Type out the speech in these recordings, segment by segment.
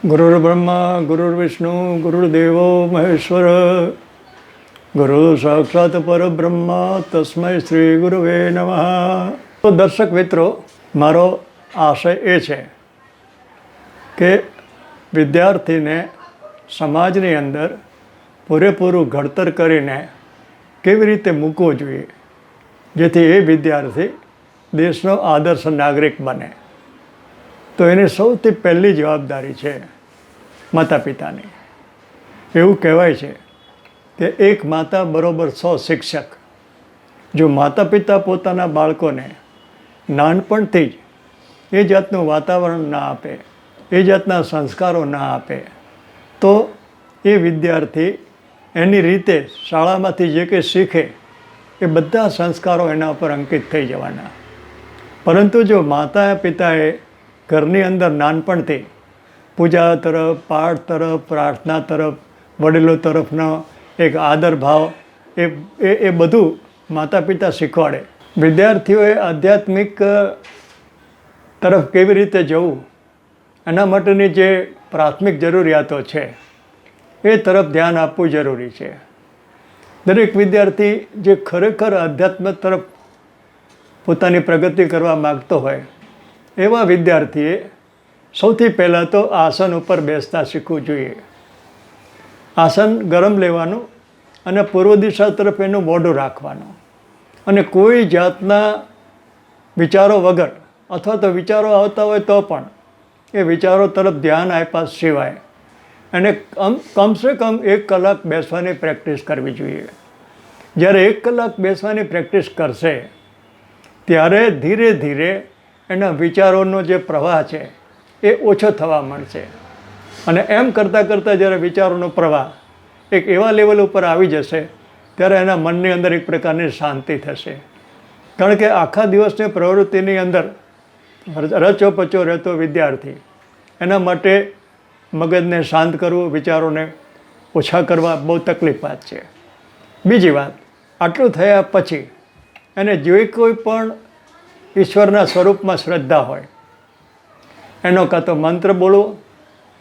ગુરુર્બ્રહ્મા ગુરુર્વિષ્ણુ ગુરુર્દેવો મહેશ્વર ગુરુ સાક્ષાત પરબ્રહ્મા તસ્મૈ શ્રી ગુરુવે નમઃ. તો દર્શક મિત્રો, મારો આશય એ છે કે વિદ્યાર્થીને સમાજની અંદર પૂરેપૂરું ઘડતર કરીને કેવી રીતે મૂકવો જોઈએ જેથી એ વિદ્યાર્થી દેશનો આદર્શ નાગરિક બને. તો એની સૌથી પહેલી જવાબદારી છે માતા પિતાની. એવું કહેવાય છે કે એક માતા બરોબર 100 શિક્ષક. જો માતા પિતા પોતાના બાળકોને નાનપણથી જ એ જાતનું વાતાવરણ ના આપે, એ જાતના સંસ્કારો ના આપે, તો એ વિદ્યાર્થી એની રીતે શાળામાંથી જે કંઈ શીખે એ બધા સંસ્કારો એના ઉપર અંકિત થઈ જવાના. પરંતુ જો માતા પિતાએ ઘરની અંદર નાનપણથી પૂજા તરફ, પાઠ તરફ, પ્રાર્થના તરફ, વડીલો તરફનો એક આદર ભાવ એ બધું માતા પિતા શીખવાડે. વિદ્યાર્થીઓએ આધ્યાત્મિક તરફ કેવી રીતે જવું એના માટેની જે પ્રાથમિક જરૂરિયાતો છે એ તરફ ધ્યાન આપવું જરૂરી છે. દરેક વિદ્યાર્થી જે ખરેખર આધ્યાત્મ તરફ પોતાની પ્રગતિ કરવા માગતો હોય એવા વિદ્યાર્થીએ સૌથી પહેલાં તો આસન ઉપર બેસતા શીખવું જોઈએ. આસન ગરમ લેવાનું અને પૂર્વ દિશા તરફ એનું મોઢું રાખવાનું અને કોઈ જાતના વિચારો વગર અથવા તો વિચારો આવતા હોય તો પણ એ વિચારો તરફ ધ્યાન આપ્યા સિવાય એને કમસે કમ 1 કલાક બેસવાની પ્રેક્ટિસ કરવી જોઈએ. જ્યારે 1 કલાક બેસવાની પ્રેક્ટિસ કરશે ત્યારે ધીરે ધીરે એના વિચારોનો જે પ્રવાહ છે એ ઓછો થવા માંડશે. અને એમ કરતાં કરતાં જ્યારે વિચારોનો પ્રવાહ એક એવા લેવલ ઉપર આવી જશે ત્યારે એના મનની અંદર એક પ્રકારની શાંતિ થશે. કારણ કે આખા દિવસની પ્રવૃત્તિની અંદર રચોપચો રહેતો વિદ્યાર્થી, એના માટે મગજને શાંત કરવું, વિચારોને ઓછા કરવા બહુ તકલીફ વાત છે. બીજી વાત, આટલું થયા પછી એને જે કોઈ પણ ઈશ્વરના સ્વરૂપમાં શ્રદ્ધા હોય એનો કાં તો મંત્ર બોલવો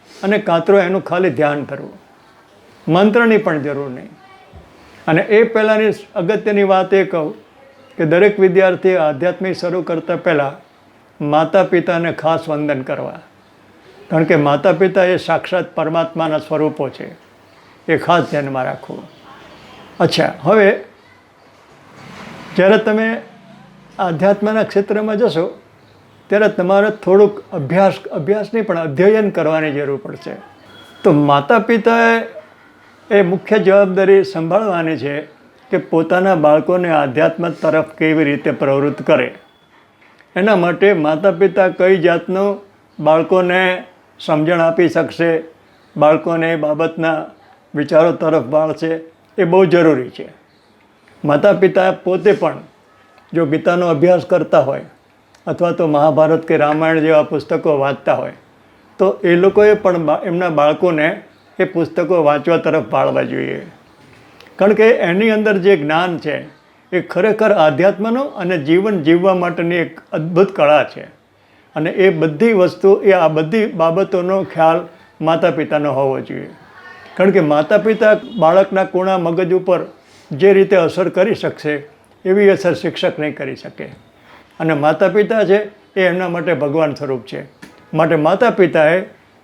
અને કાં તો એનું ખાલી ધ્યાન કરવું. મંત્રની પણ જરૂર નહીં. અને એ પહેલાંની અગત્યની વાત એ કહું કે દરેક વિદ્યાર્થીએ આધ્યાત્મિક શરૂ કરતાં પહેલાં માતા પિતાને ખાસ વંદન કરવા. કારણ કે માતા પિતા એ સાક્ષાત પરમાત્માના સ્વરૂપો છે, એ ખાસ ધ્યાનમાં રાખવું. અચ્છા, હવે જ્યારે તમે આધ્યાત્મના ક્ષેત્રમાં જશો ત્યારે તમારે થોડુંક અભ્યાસ નહીં પણ અધ્યયન કરવાની જરૂર પડશે. તો માતા પિતાએ એ મુખ્ય જવાબદારી સંભાળવાની છે કે પોતાના બાળકોને આધ્યાત્મ તરફ કેવી રીતે પ્રવૃત્ત કરે. એના માટે માતા પિતા કઈ જાતનું બાળકોને સમજણ આપી શકશે, બાળકોને એ બાબતના વિચારો તરફ વાળશે, એ બહુ જરૂરી છે. માતા પિતા પોતે પણ જો ગીતાનો અભ્યાસ કરતા હોય અથવા તો મહાભારત કે રામાયણ જેવા પુસ્તકો વાંચતા હોય તો એ લોકોએ પણ એમના બાળકોને એ પુસ્તકો વાંચવા તરફ વાળવા જોઈએ. કારણ કે એની અંદર જે જ્ઞાન છે એ ખરેખર આધ્યાત્મનું અને જીવન જીવવા માટેની એક અદ્ભુત કળા છે. અને એ બધી વસ્તુ, એ આ બધી બાબતોનો ખ્યાલ માતા પિતાનો હોવો જોઈએ. કારણ કે માતા પિતા બાળકના કુણા મગજ ઉપર જે રીતે અસર કરી શકશે એવી અસર શિક્ષક નહીં કરી શકે. અને માતા પિતા છે એ એમના માટે ભગવાન સ્વરૂપ છે. માટે માતા પિતાએ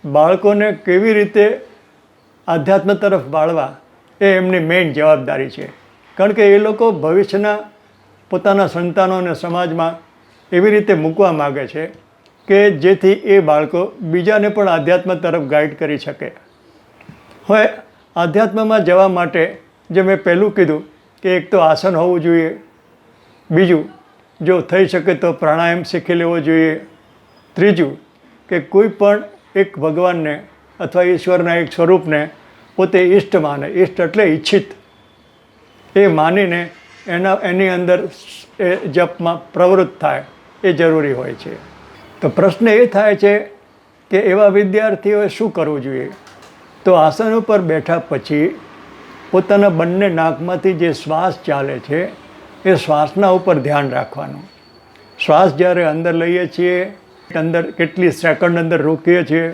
બાળકોને કેવી રીતે આધ્યાત્મ તરફ વાળવા એ એમની મેઇન જવાબદારી છે. કારણ કે એ લોકો ભવિષ્યના પોતાના સંતાનોને સમાજમાં એવી રીતે મૂકવા માગે છે કે જેથી એ બાળકો બીજાને પણ આધ્યાત્મ તરફ ગાઈડ કરી શકે. હવે આધ્યાત્મમાં જવા માટે જે મેં પહેલું કીધું કે એક તો આસન હોવું જોઈએ, બીજું જો થઈ શકે તો પ્રાણાયામ શીખી લેવો જોઈએ, ત્રીજું કે કોઈ પણ એક ભગવાનને અથવા ઈશ્વરના એક સ્વરૂપને પોતે ઈષ્ટ માને. ઈષ્ટ એટલે ઈચ્છિત. એ માનીને એની અંદર એ જપમાં પ્રવૃત્ત થાય એ જરૂરી હોય છે. તો પ્રશ્ન એ થાય છે કે એવા વિદ્યાર્થીઓએ શું કરવું જોઈએ? તો આસન ઉપર બેઠા પછી પોતાના બંને નાકમાંથી જે શ્વાસ ચાલે છે એ શ્વાસના ઉપર ધ્યાન રાખવાનું. શ્વાસ જ્યારે અંદર લઈએ છીએ, અંદર કેટલી સેકન્ડ અંદર રોકીએ છીએ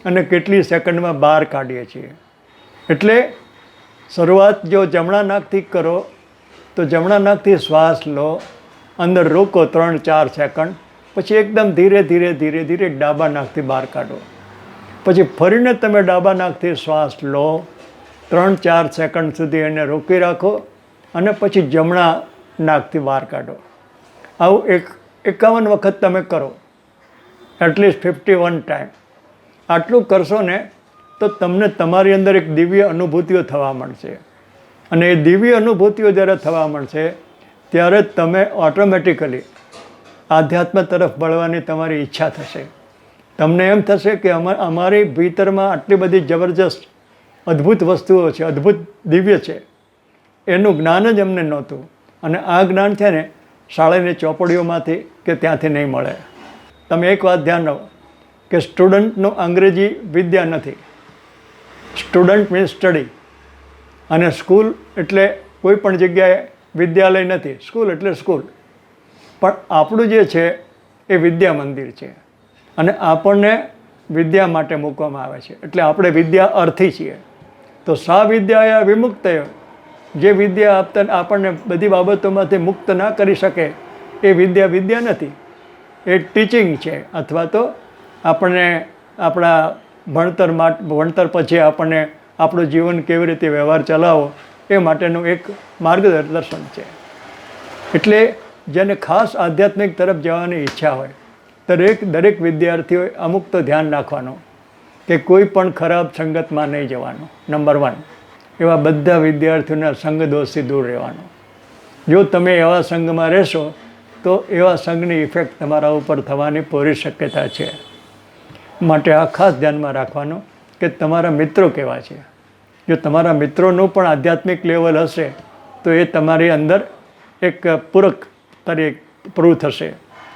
અને કેટલી સેકન્ડમાં બહાર કાઢીએ છીએ. એટલે શરૂઆત જો જમણા નાકથી કરો તો જમણા નાકથી શ્વાસ લો, અંદર રોકો 3-4 સેકન્ડ, પછી એકદમ ધીરે ધીરે ધીરે ધીરે ડાબા નાકથી બહાર કાઢો. પછી ફરીને તમે ડાબા નાકથી શ્વાસ લો, 3-4 સેકન્ડ સુધી એને રોકી રાખો અને પછી જમણા નાકથી બહાર કાઢો. આવું 51 વખત તમે કરો, એટલીસ્ટ 51 ટાઈમ. આટલું કરશો ને તો તમને તમારી અંદર એક દિવ્ય અનુભૂતિઓ થવા મળશે. અને એ દિવ્ય અનુભૂતિઓ જ્યારે થવા મળશે ત્યારે તમે ઓટોમેટિકલી આધ્યાત્મ તરફ વળવાની તમારી ઈચ્છા થશે. તમને એમ થશે કે અમારી ભીતરમાં આટલી બધી જબરજસ્ત અદ્ભુત વસ્તુઓ છે, અદ્ભુત દિવ્ય છે, એનું જ્ઞાન જ અમને નહોતું. અને આ જ્ઞાન છે ને શાળાની ચોપડીઓમાંથી કે ત્યાંથી નહીં મળે. તમે એક વાત ધ્યાન રાખો કે સ્ટુડન્ટનું અંગ્રેજી વિદ્યા નથી. સ્ટુડન્ટ મીન્સ સ્ટડી, અને સ્કૂલ એટલે કોઈ પણ જગ્યાએ વિદ્યાલય નથી. સ્કૂલ એટલે સ્કૂલ. પણ આપણું જે છે એ વિદ્યા મંદિર છે અને આપણને વિદ્યા માટે મૂકવામાં આવે છે. એટલે આપણે વિદ્યા અર્થી છીએ. તો સા વિદ્યા વિમુક્તય, જે વિદ્યા આપતા આપણને બધી બાબતોમાંથી મુક્ત ના કરી શકે એ વિદ્યા નથી, એ ટીચિંગ છે. અથવા તો આપણને આપણા ભણતર પછી આપણને આપણું જીવન કેવી રીતે વ્યવહાર ચલાવવો એ માટેનું એક માર્ગદર્શન છે. એટલે જેને ખાસ આધ્યાત્મિક તરફ જવાની ઈચ્છા હોય દરેક વિદ્યાર્થીઓએ અમુક તો ધ્યાન રાખવાનું કે કોઈ પણ ખરાબ સંગતમાં નહીં જવાનું. નંબર 1, એવા બધા વિદ્યાર્થીઓના સંગ દોષથી દૂર રહેવાનું. જો તમે એવા સંઘમાં રહેશો તો એવા સંઘની ઇફેક્ટ તમારા ઉપર થવાની પૂરી શક્યતા છે. માટે આ ખાસ ધ્યાનમાં રાખવાનું કે તમારા મિત્રો કેવા છે. જો તમારા મિત્રોનું પણ આધ્યાત્મિક લેવલ હશે તો એ તમારી અંદર એક પૂરક તરીકે પ્રૂવ થશે.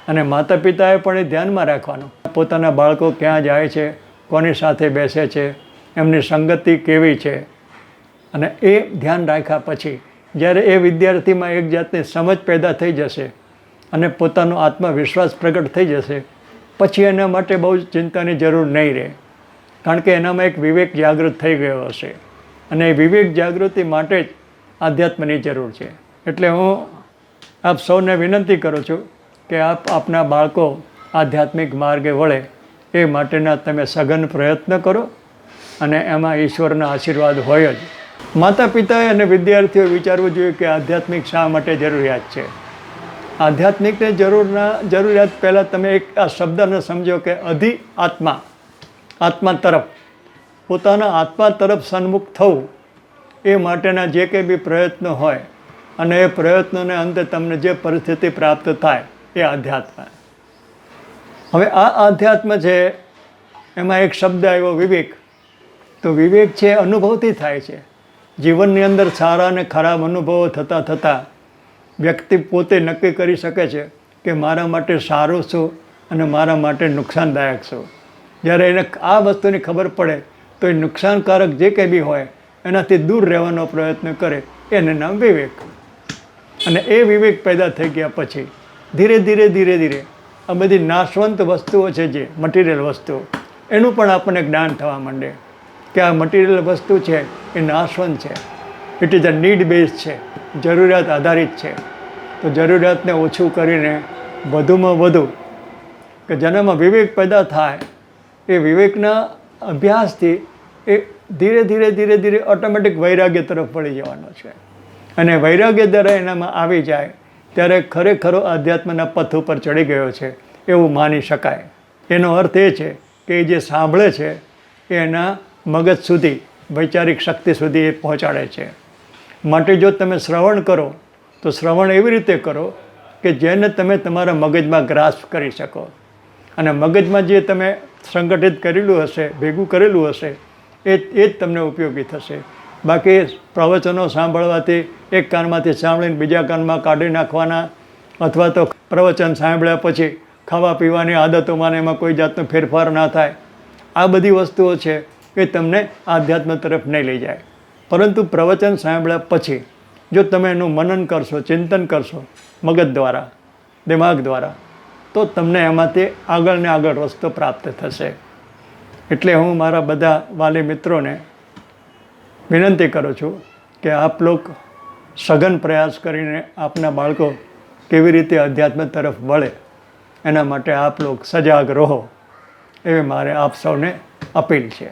અને માતા પિતાએ પણ એ ધ્યાનમાં રાખવાનું પોતાના બાળકો ક્યાં જાય છે, કોની સાથે બેસે છે, એમની સંગતિ કેવી છે. અને એ ધ્યાન રાખ્યા પછી જ્યારે એ વિદ્યાર્થીમાં એક જાતની સમજ પેદા થઈ જશે અને પોતાનો આત્મવિશ્વાસ પ્રગટ થઈ જશે, પછી એના માટે બહુ જ ચિંતાની જરૂર નહીં રહે. કારણ કે એનામાં એક વિવેક જાગૃત થઈ ગયો હશે અને એ વિવેક જાગૃતિ માટે જ આધ્યાત્મની જરૂર છે. એટલે હું આપ સૌને વિનંતી કરું છું કે આપના બાળકો આધ્યાત્મિક માર્ગે વળે એ માટેના તમે સઘન પ્રયત્ન કરો અને એમાં ઈશ્વરના આશીર્વાદ હોય જ. માતા પિતાએ અને વિદ્યાર્થીઓએ વિચારવું જોઈએ કે આધ્યાત્મિક શા માટે જરૂરિયાત છે. આધ્યાત્મિકની જરૂરિયાત પહેલાં તમે એક આ શબ્દને સમજો કે આત્મા તરફ, પોતાના આત્મા તરફ સન્મુખ થવું એ માટેના જે કંઈ બી પ્રયત્નો હોય અને એ પ્રયત્નોને અંતે તમને જે પરિસ્થિતિ પ્રાપ્ત થાય એ આધ્યાત્મ. હવે આ આધ્યાત્મ છે એમાં એક શબ્દ આવ્યો વિવેક. તો વિવેક છે અનુભવથી થાય છે. જીવનની અંદર સારા અને ખરાબ અનુભવો થતાં વ્યક્તિ પોતે નક્કી કરી શકે છે કે મારા માટે સારું શું અને મારા માટે નુકસાનદાયક શું. જ્યારે એને આ વસ્તુની ખબર પડે તો એ નુકસાનકારક જે કંઈ બી હોય એનાથી દૂર રહેવાનો પ્રયત્ન કરે, એને નામ વિવેક. અને એ વિવેક પેદા થઈ ગયા પછી ધીરે ધીરે આ બધી નાશવંત વસ્તુઓ છે, જે મટીરિયલ વસ્તુઓ, એનું પણ આપણને જ્ઞાન થવા માંડે કે આ મટીરિયલ વસ્તુ છે એ નાશવંત છે. It is a need base છે, જરૂરિયાત આધારિત છે. તો જરૂરિયાતને ઓછું કરીને વધુમાં વધુ કે જેનામાં વિવેક પેદા થાય, એ વિવેકના અભ્યાસથી એ ધીરે ધીરે ઓટોમેટિક વૈરાગ્ય તરફ વળી જવાનો છે. અને વૈરાગ્ય દ્વારા એનામાં આવી જાય ત્યારે ખરેખરો આધ્યાત્મના પથ ઉપર ચડી ગયો છે એવું માની શકાય. એનો અર્થ એ છે કે એ જે સાંભળે છે એ એના મગજ સુધી, વૈચારિક શક્તિ સુધી એ પહોંચાડે છે. માટે જો તમે શ્રવણ કરો તો શ્રવણ એવી રીતે કરો કે જેને તમે તમારા મગજમાં ગ્રાસ્પ કરી શકો. અને મગજમાં જે તમે સંગઠિત કરેલું હશે, ભેગું કરેલું હશે, એ જ તમને ઉપયોગી થશે. બાકી પ્રવચનો સાંભળવાથી એક કાનમાંથી સાંભળીને બીજા કાનમાં કાઢી નાખવાના, અથવા તો પ્રવચન સાંભળ્યા પછી ખાવા પીવાની આદતોમાં એમાં કોઈ જાતનો ફેરફાર ના થાય, આ બધી વસ્તુઓ છે એ તમને આધ્યાત્મ તરફ નહીં લઈ જાય. પરંતુ પ્રવચન સાંભળ્યા પછી જો તમે એનું મનન કરશો, ચિંતન કરશો મગજ દ્વારા, દિમાગ દ્વારા, તો તમને એમાંથી આગળ ને આગળ રસ્તો પ્રાપ્ત થશે. એટલે હું મારા બધા વાલી મિત્રોને વિનંતી કરું છું કે આપ લોકો સઘન પ્રયાસ કરીને આપના બાળકો કેવી રીતે અધ્યાત્મ તરફ વળે એના માટે આપ લોકો સજાગ રહો એવી મારે આપ સૌને અપીલ છે.